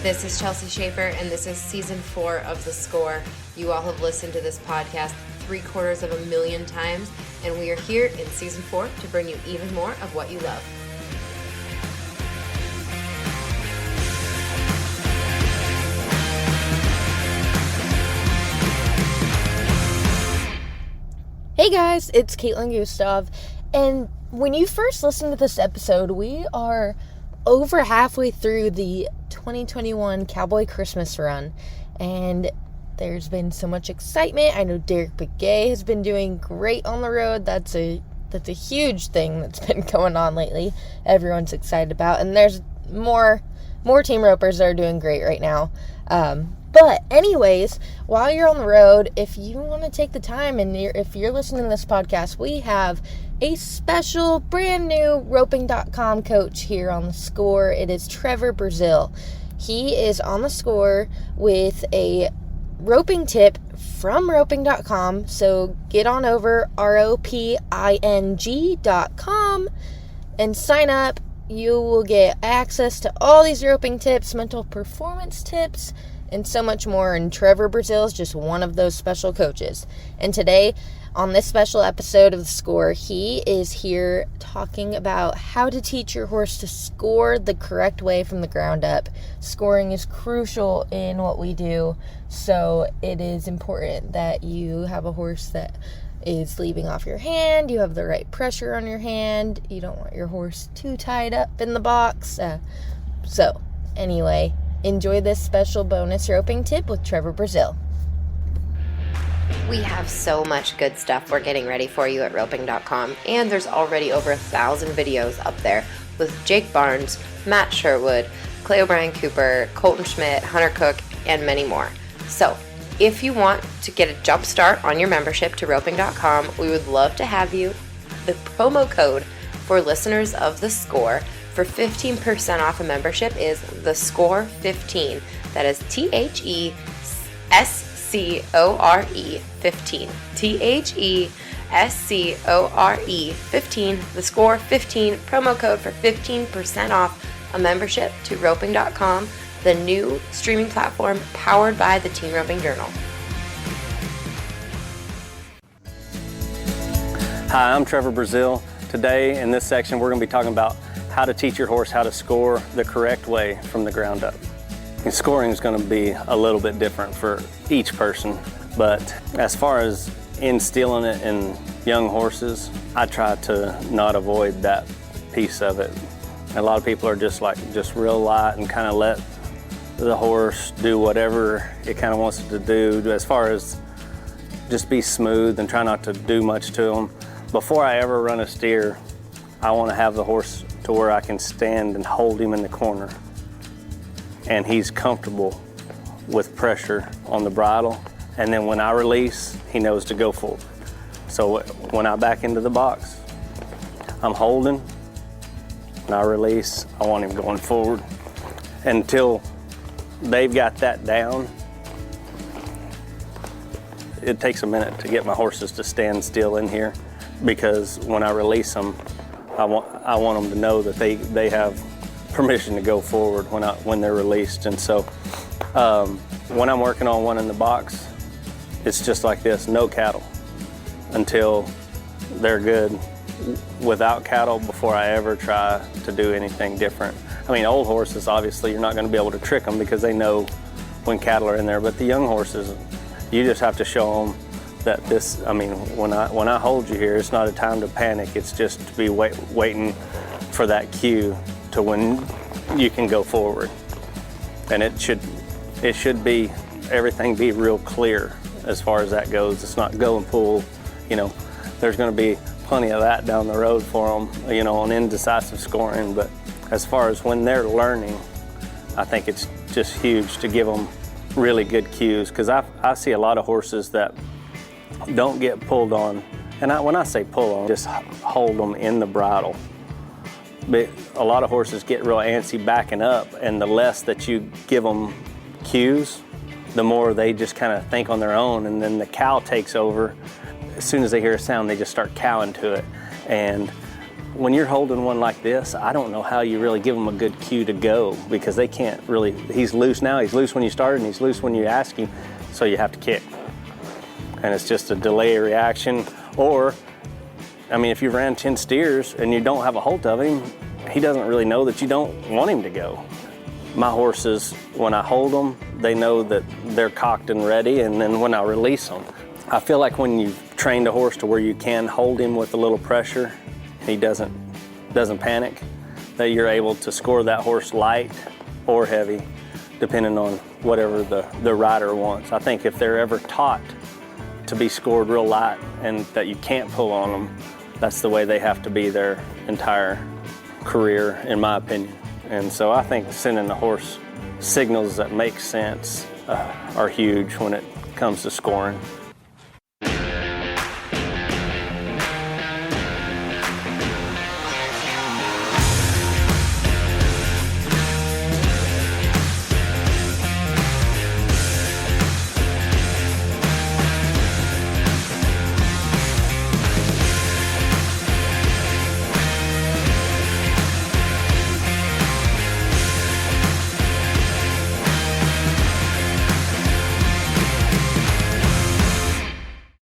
This is Chelsea Schaefer, and this is Season 4 of The Score. You all have listened to this podcast 750,000 times, and we are here in Season 4 to bring you even more of what you love. Hey guys, it's Caitlin Gustav, and when you first listen to this episode, we are over halfway through the 2021 Cowboy Christmas run, and there's been so much excitement. I know Derek Begay has been doing great on the road. That's a huge thing that's been going on lately. Everyone's excited about, and there's more team ropers that are doing great right now. But anyways, while you're on the road, if you want to take the time and if you're listening to this podcast, we have a special brand new roping.com coach here on The Score. It is Trevor Brazile. He is on The Score with a roping tip from roping.com. So get on over roping.com and sign up. You will get access to all these roping tips, mental performance tips, and so much more. And Trevor Brazile is just one of those special coaches. And today, on this special episode of The Score, he is here talking about how to teach your horse to score the correct way from the ground up. Scoring is crucial in what we do, so it is important that you have a horse that is leaving off your hand, you have the right pressure on your hand, you don't want your horse too tied up in the box. So, anyway, enjoy this special bonus roping tip with Trevor Brazile. We have so much good stuff we're getting ready for you at roping.com, and there's already over 1,000 videos up there with Jake Barnes, Matt Sherwood, Clay O'Brien Cooper, Colton Schmidt, Hunter Cook, and many more. So, if you want to get a jump start on your membership to roping.com, we would love to have you. The promo code for listeners of The Score for 15% off a membership is TheScore15. That is THESCORE 15. THESCORE 15. The Score 15 promo code for 15% off a membership to roping.com, the new streaming platform powered by the Team Roping Journal. Hi, I'm Trevor Brazile. Today in this section we're going to be talking about how to teach your horse how to score the correct way from the ground up. And scoring is going to be a little bit different for each person, but as far as instilling it in young horses, I try to not avoid that piece of it. A lot of people are just real light and kind of let the horse do whatever it kind of wants it to do, as far as just be smooth and try not to do much to them. Before I ever run a steer, I want to have the horse to where I can stand and hold him in the corner, and he's comfortable with pressure on the bridle, and then when I release, he knows to go forward. So when I back into the box, I'm holding, and I release, I want him going forward. Until they've got that down, it takes a minute to get my horses to stand still in here, because when I release them, I want them to know that they have permission to go forward when they're released. And so when I'm working on one in the box, it's just like this: no cattle until they're good without cattle, before I ever try to do anything different. I mean, old horses, obviously you're not going to be able to trick them because they know when cattle are in there, but the young horses, you just have to show them that when I hold you here, it's not a time to panic. It's just to be waiting for that cue to when you can go forward. And it should be, everything be real clear as far as that goes. It's not go and pull, there's going to be plenty of that down the road for them, on indecisive scoring. But as far as when they're learning, I think it's just huge to give them really good cues, because I see a lot of horses that don't get pulled on, and when I say pull on, just hold them in the bridle. But a lot of horses get real antsy backing up, and the less that you give them cues, the more they just kind of think on their own, and then the cow takes over. As soon as they hear a sound, they just start cowing to it. And when you're holding one like this, I don't know how you really give them a good cue to go, because they can't really, he's loose now, he's loose when you start, and he's loose when you ask him, so you have to kick. And it's just a delay reaction. Or, I mean, if you ran 10 steers and you don't have a hold of him, he doesn't really know that you don't want him to go. My horses, when I hold them, they know that they're cocked and ready, and then when I release them, I feel like when you've trained a horse to where you can hold him with a little pressure, he doesn't panic, that you're able to score that horse light or heavy, depending on whatever the rider wants. I think if they're ever taught to be scored real light and that you can't pull on them, that's the way they have to be their entire career, in my opinion. And so I think sending the horse signals that make sense are huge when it comes to scoring.